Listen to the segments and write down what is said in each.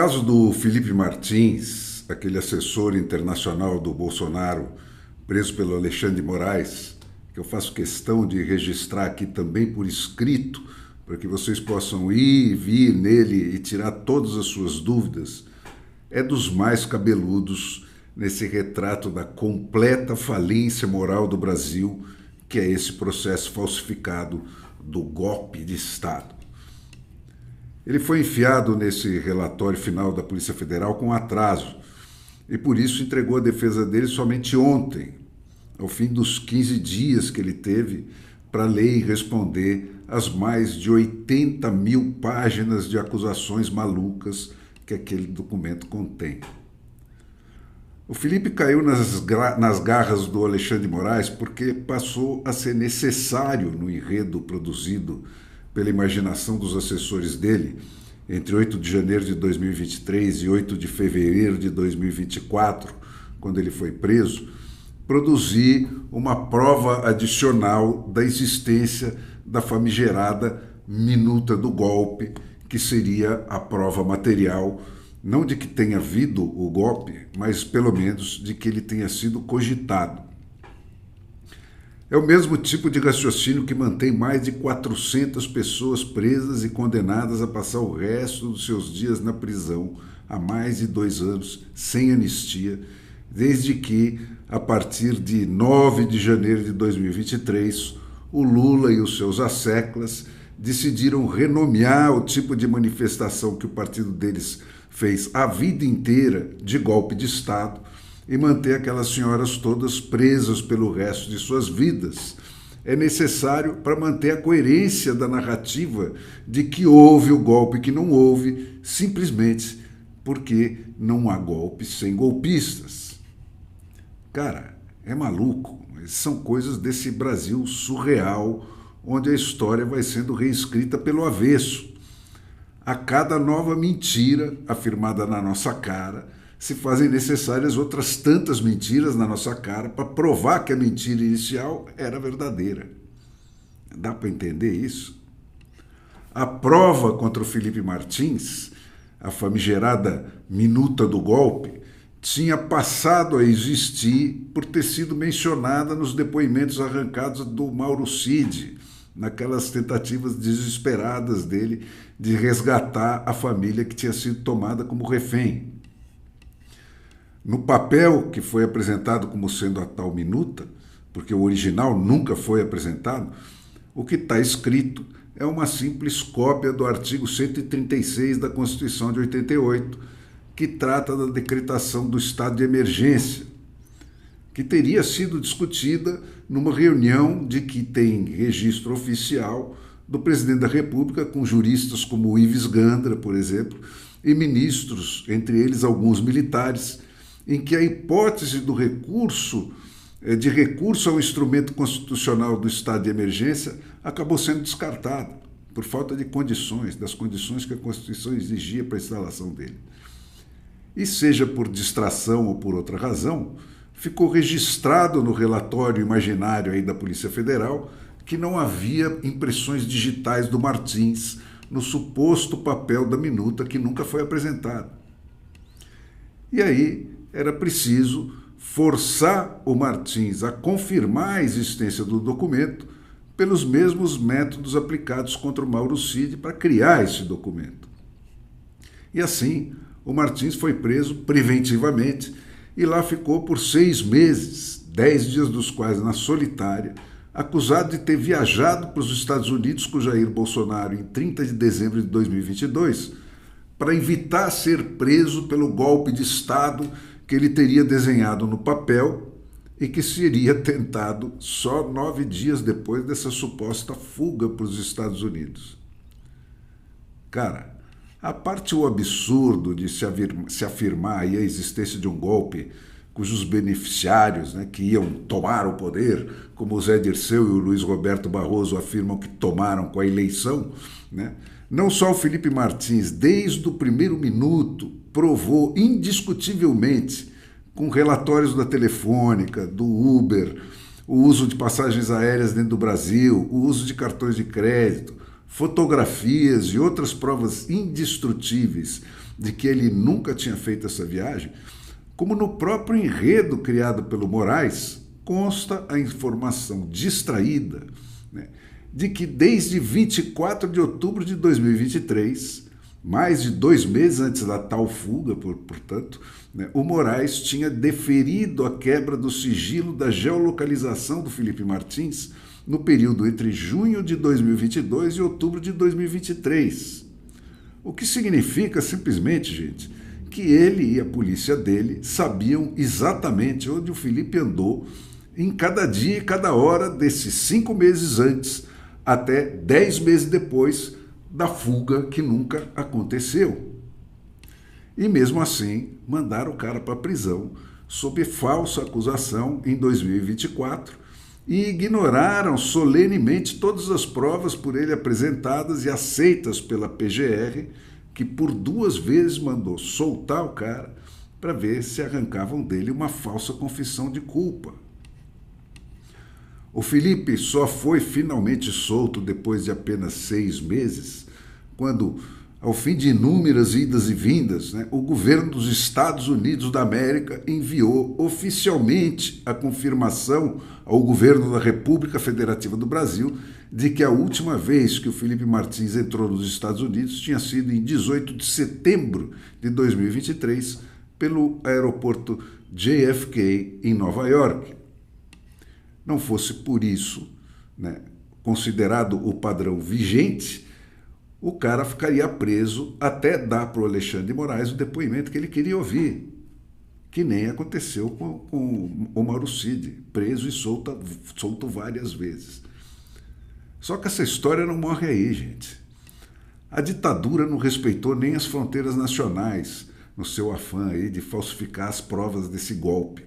caso do Felipe Martins, aquele assessor internacional do Bolsonaro, preso pelo Alexandre de Moraes, que eu faço questão de registrar aqui também por escrito, para que vocês possam ir e vir nele e tirar todas as suas dúvidas, é dos mais cabeludos nesse retrato da completa falência moral do Brasil, que é esse processo falsificado do golpe de Estado. Ele foi enfiado nesse relatório final da Polícia Federal com atraso e por isso entregou a defesa dele somente ontem, ao fim dos 15 dias que ele teve para ler e responder às mais de 80 mil páginas de acusações malucas que aquele documento contém. O Felipe caiu nas garras do Alexandre de Moraes porque passou a ser necessário no enredo produzido pela imaginação dos assessores dele, entre 8 de janeiro de 2023 e 8 de fevereiro de 2024, quando ele foi preso, produzir uma prova adicional da existência da famigerada minuta do golpe, que seria a prova material, não de que tenha havido o golpe, mas pelo menos de que ele tenha sido cogitado. É o mesmo tipo de raciocínio que mantém mais de 400 pessoas presas e condenadas a passar o resto dos seus dias na prisão há mais de 2 anos, sem anistia, desde que, a partir de 9 de janeiro de 2023, o Lula e os seus asseclas decidiram renomear o tipo de manifestação que o partido deles fez a vida inteira de golpe de Estado e manter aquelas senhoras todas presas pelo resto de suas vidas. É necessário para manter a coerência da narrativa de que houve o golpe que não houve, simplesmente porque não há golpe sem golpistas. Cara, é maluco. São coisas desse Brasil surreal, onde a história vai sendo reescrita pelo avesso. A cada nova mentira afirmada na nossa cara, se fazem necessárias outras tantas mentiras na nossa cara para provar que a mentira inicial era verdadeira. Dá para entender isso? A prova contra o Felipe Martins, a famigerada minuta do golpe, tinha passado a existir por ter sido mencionada nos depoimentos arrancados do Mauro Cid, naquelas tentativas desesperadas dele de resgatar a família que tinha sido tomada como refém. No papel que foi apresentado como sendo a tal minuta, porque o original nunca foi apresentado, o que está escrito é uma simples cópia do artigo 136 da Constituição de 88, que trata da decretação do estado de emergência, que teria sido discutida numa reunião de que tem registro oficial do presidente da República com juristas como o Ives Gandra, por exemplo, e ministros, entre eles alguns militares, em que a hipótese do recurso ao instrumento constitucional do estado de emergência acabou sendo descartada por falta de condições, das condições que a Constituição exigia para a instalação dele. E seja por distração ou por outra razão, ficou registrado no relatório imaginário aí da Polícia Federal que não havia impressões digitais do Martins no suposto papel da minuta que nunca foi apresentado. E aí era preciso forçar o Martins a confirmar a existência do documento pelos mesmos métodos aplicados contra o Mauro Cid para criar esse documento. E assim, o Martins foi preso preventivamente e lá ficou por 6 meses, 10 dias dos quais na solitária, acusado de ter viajado para os Estados Unidos com Jair Bolsonaro em 30 de dezembro de 2022 para evitar ser preso pelo golpe de Estado que ele teria desenhado no papel e que seria tentado só 9 dias depois dessa suposta fuga para os Estados Unidos. Cara, a parte o absurdo de se afirmar aí a existência de um golpe cujos beneficiários, que iam tomar o poder, como o Zé Dirceu e o Luiz Roberto Barroso afirmam que tomaram com a eleição, não só o Felipe Martins, desde o primeiro minuto, provou indiscutivelmente, com relatórios da Telefônica, do Uber, o uso de passagens aéreas dentro do Brasil, o uso de cartões de crédito, fotografias e outras provas indestrutíveis de que ele nunca tinha feito essa viagem, como no próprio enredo criado pelo Moraes, consta a informação distraída, né, de que desde 24 de outubro de 2023, mais de 2 meses antes da tal fuga, portanto, né, o Moraes tinha deferido a quebra do sigilo da geolocalização do Felipe Martins no período entre junho de 2022 e outubro de 2023. O que significa simplesmente, gente, que ele e a polícia dele sabiam exatamente onde o Felipe andou em cada dia e cada hora desses 5 meses antes até 10 meses depois da fuga que nunca aconteceu. E mesmo assim, mandaram o cara para a prisão sob falsa acusação em 2024 e ignoraram solenemente todas as provas por ele apresentadas e aceitas pela PGR, que por 2 vezes mandou soltar o cara para ver se arrancavam dele uma falsa confissão de culpa. O Felipe só foi finalmente solto depois de apenas 6 meses, quando, ao fim de inúmeras idas e vindas, né, o governo dos Estados Unidos da América enviou oficialmente a confirmação ao governo da República Federativa do Brasil de que a última vez que o Felipe Martins entrou nos Estados Unidos tinha sido em 18 de setembro de 2023 pelo aeroporto JFK em Nova York. Não fosse por isso, né, considerado o padrão vigente, o cara ficaria preso até dar para o Alexandre de Moraes o depoimento que ele queria ouvir, que nem aconteceu com o Mauro Cid, preso e solto várias vezes. Só que essa história não morre aí, gente. A ditadura não respeitou nem as fronteiras nacionais no seu afã aí de falsificar as provas desse golpe.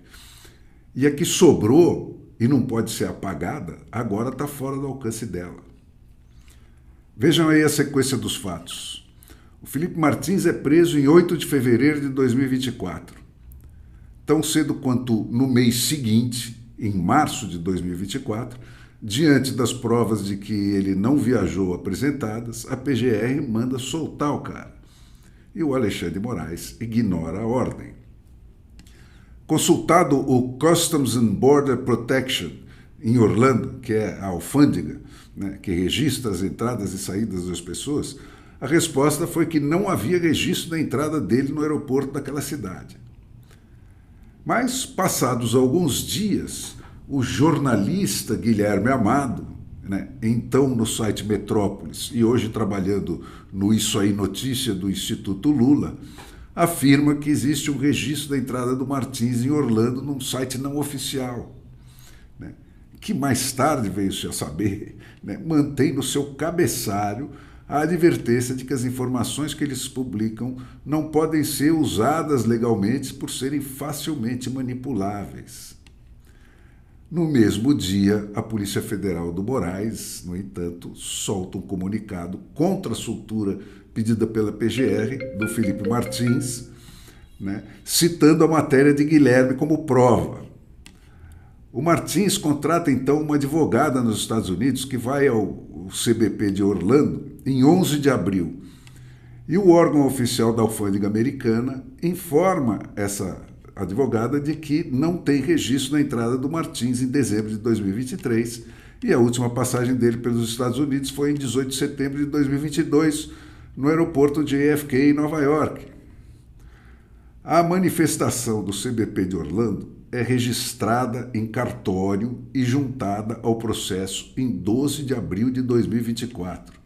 E a que sobrou e não pode ser apagada, agora está fora do alcance dela. Vejam aí a sequência dos fatos. O Felipe Martins é preso em 8 de fevereiro de 2024. Tão cedo quanto no mês seguinte, em março de 2024, diante das provas de que ele não viajou apresentadas, a PGR manda soltar o cara. E o Alexandre de Moraes ignora a ordem. Consultado o Customs and Border Protection em Orlando, que é a alfândega, né, que registra as entradas e saídas das pessoas, a resposta foi que não havia registro da entrada dele no aeroporto daquela cidade. Mas, passados alguns dias, o jornalista Guilherme Amado, né, então no site Metrópolis e hoje trabalhando no Isso Aí Notícia do Instituto Lula, afirma que existe um registro da entrada do Martins em Orlando num site não oficial, né, que mais tarde veio-se a saber, né, mantém no seu cabeçalho a advertência de que as informações que eles publicam não podem ser usadas legalmente por serem facilmente manipuláveis. No mesmo dia, a Polícia Federal do Moraes, no entanto, solta um comunicado contra a soltura pedida pela PGR do Felipe Martins, né, citando a matéria de Guilherme como prova. O Martins contrata então uma advogada nos Estados Unidos que vai ao CBP de Orlando em 11 de abril. E o órgão oficial da alfândega americana informa essa advogada de que não tem registro na entrada do Martins em dezembro de 2023 e a última passagem dele pelos Estados Unidos foi em 18 de setembro de 2022 no aeroporto de JFK em Nova York. A manifestação do CBP de Orlando é registrada em cartório e juntada ao processo em 12 de abril de 2024.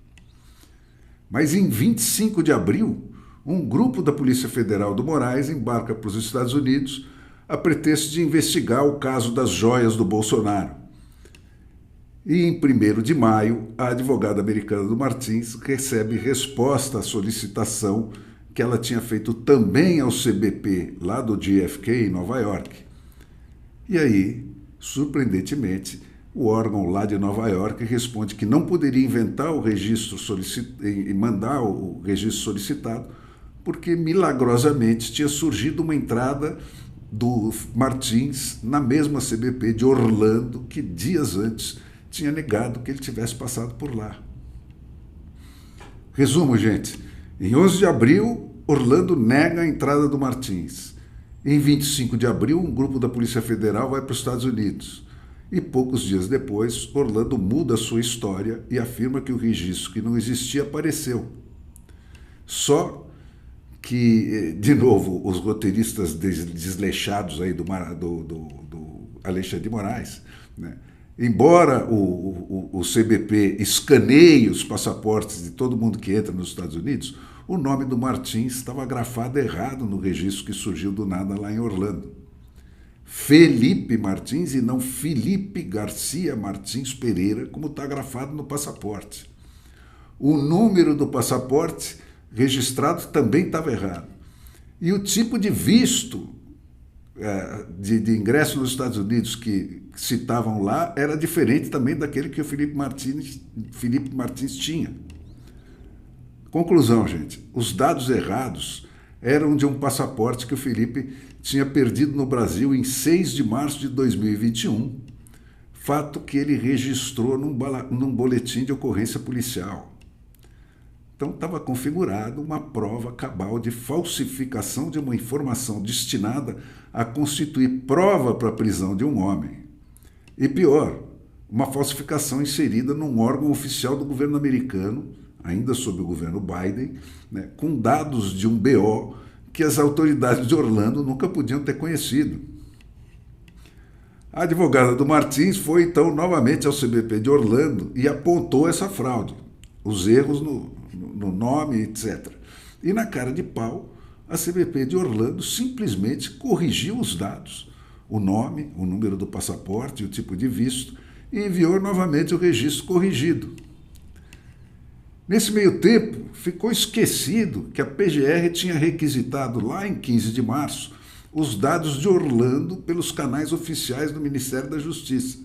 Mas em 25 de abril, um grupo da Polícia Federal do Moraes embarca para os Estados Unidos a pretexto de investigar o caso das joias do Bolsonaro. E em 1º de maio, a advogada americana do Martins recebe resposta à solicitação que ela tinha feito também ao CBP, lá do JFK, em Nova York. E aí, surpreendentemente, o órgão lá de Nova York responde que não poderia inventar o registro e mandar o registro solicitado, porque milagrosamente tinha surgido uma entrada do Martins na mesma CBP de Orlando, que dias antes tinha negado que ele tivesse passado por lá. Resumo, gente. Em 11 de abril, Orlando nega a entrada do Martins. Em 25 de abril, um grupo da Polícia Federal vai para os Estados Unidos. E poucos dias depois, Orlando muda a sua história e afirma que o registro que não existia apareceu. Só que, de novo, os roteiristas desleixados aí do Alexandre de Moraes, né? Embora o CBP escaneie os passaportes de todo mundo que entra nos Estados Unidos, o nome do Martins estava grafado errado no registro que surgiu do nada lá em Orlando. Felipe Martins e não Felipe Garcia Martins Pereira, como está grafado no passaporte. O número do passaporte registrado também estava errado. E o tipo de visto de ingresso nos Estados Unidos que citavam lá era diferente também daquele que o Felipe Martins tinha. Conclusão, gente, os dados errados eram de um passaporte que o Felipe tinha perdido no Brasil em 6 de março de 2021, fato que ele registrou num boletim de ocorrência policial. Então estava configurado uma prova cabal de falsificação de uma informação destinada a constituir prova para a prisão de um homem. E pior, uma falsificação inserida num órgão oficial do governo americano, ainda sob o governo Biden, né, com dados de um BO que as autoridades de Orlando nunca podiam ter conhecido. A advogada do Martins foi então novamente ao CBP de Orlando e apontou essa fraude, os erros no nome, etc. E na cara de pau, a CBP de Orlando simplesmente corrigiu os dados, o nome, o número do passaporte e o tipo de visto, e enviou novamente o registro corrigido. Nesse meio tempo, ficou esquecido que a PGR tinha requisitado lá em 15 de março os dados de Orlando pelos canais oficiais do Ministério da Justiça.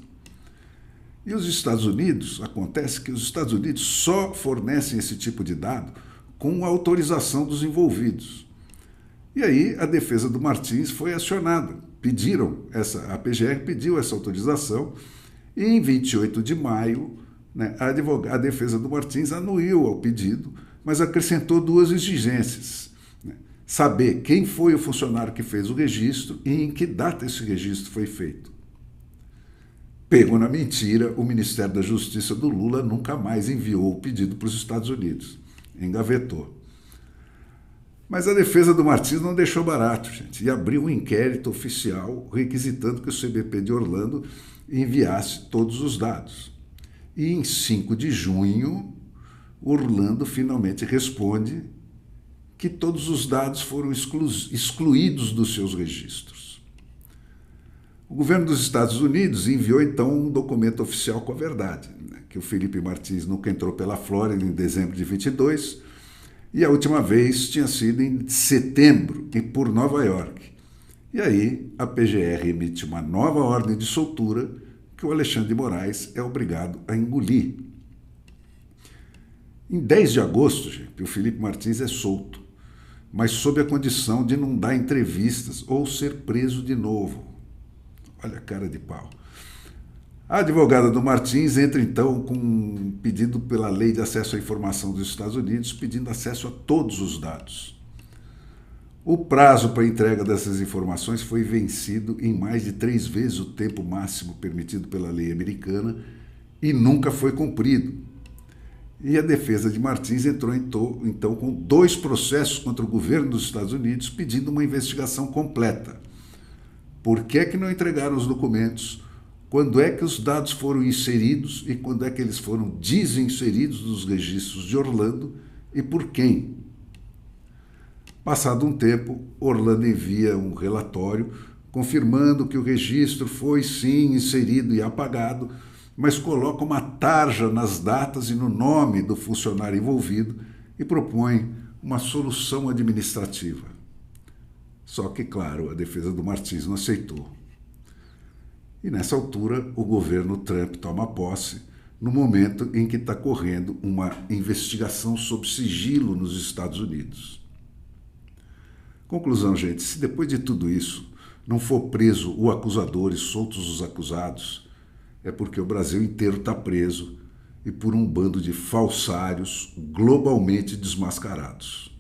E os Estados Unidos, acontece que os Estados Unidos só fornecem esse tipo de dado com a autorização dos envolvidos. E aí a defesa do Martins foi acionada. A PGR pediu essa autorização e em 28 de maio, né, a defesa do Martins anuiu ao pedido, mas acrescentou 2 exigências. Né? Saber quem foi o funcionário que fez o registro e em que data esse registro foi feito. Pego na mentira, o Ministério da Justiça do Lula nunca mais enviou o pedido para os Estados Unidos. Engavetou. Mas a defesa do Martins não deixou barato, gente, e abriu um inquérito oficial requisitando que o CBP de Orlando enviasse todos os dados. E em 5 de junho, Orlando finalmente responde que todos os dados foram excluídos dos seus registros. O governo dos Estados Unidos enviou então um documento oficial com a verdade, né, que o Felipe Martins nunca entrou pela Flórida em dezembro de 22 e a última vez tinha sido em setembro e por Nova York. E aí a PGR emite uma nova ordem de soltura que o Alexandre de Moraes é obrigado a engolir. Em 10 de agosto, gente, o Felipe Martins é solto, mas sob a condição de não dar entrevistas ou ser preso de novo. Olha a cara de pau. A advogada do Martins entra então com um pedido pela Lei de Acesso à Informação dos Estados Unidos, pedindo acesso a todos os dados. O prazo para a entrega dessas informações foi vencido em mais de 3 vezes o tempo máximo permitido pela lei americana e nunca foi cumprido. E a defesa de Martins entrou então com 2 processos contra o governo dos Estados Unidos pedindo uma investigação completa. Por que é que não entregaram os documentos? Quando é que os dados foram inseridos e quando é que eles foram desinseridos dos registros de Orlando e por quem? Passado um tempo, Orlando envia um relatório confirmando que o registro foi sim inserido e apagado, mas coloca uma tarja nas datas e no nome do funcionário envolvido e propõe uma solução administrativa. Só que, claro, a defesa do Martins não aceitou. E nessa altura, o governo Trump toma posse no momento em que está correndo uma investigação sob sigilo nos Estados Unidos. Conclusão, gente, se depois de tudo isso não for preso o acusador e soltos os acusados, é porque o Brasil inteiro está preso e por um bando de falsários globalmente desmascarados.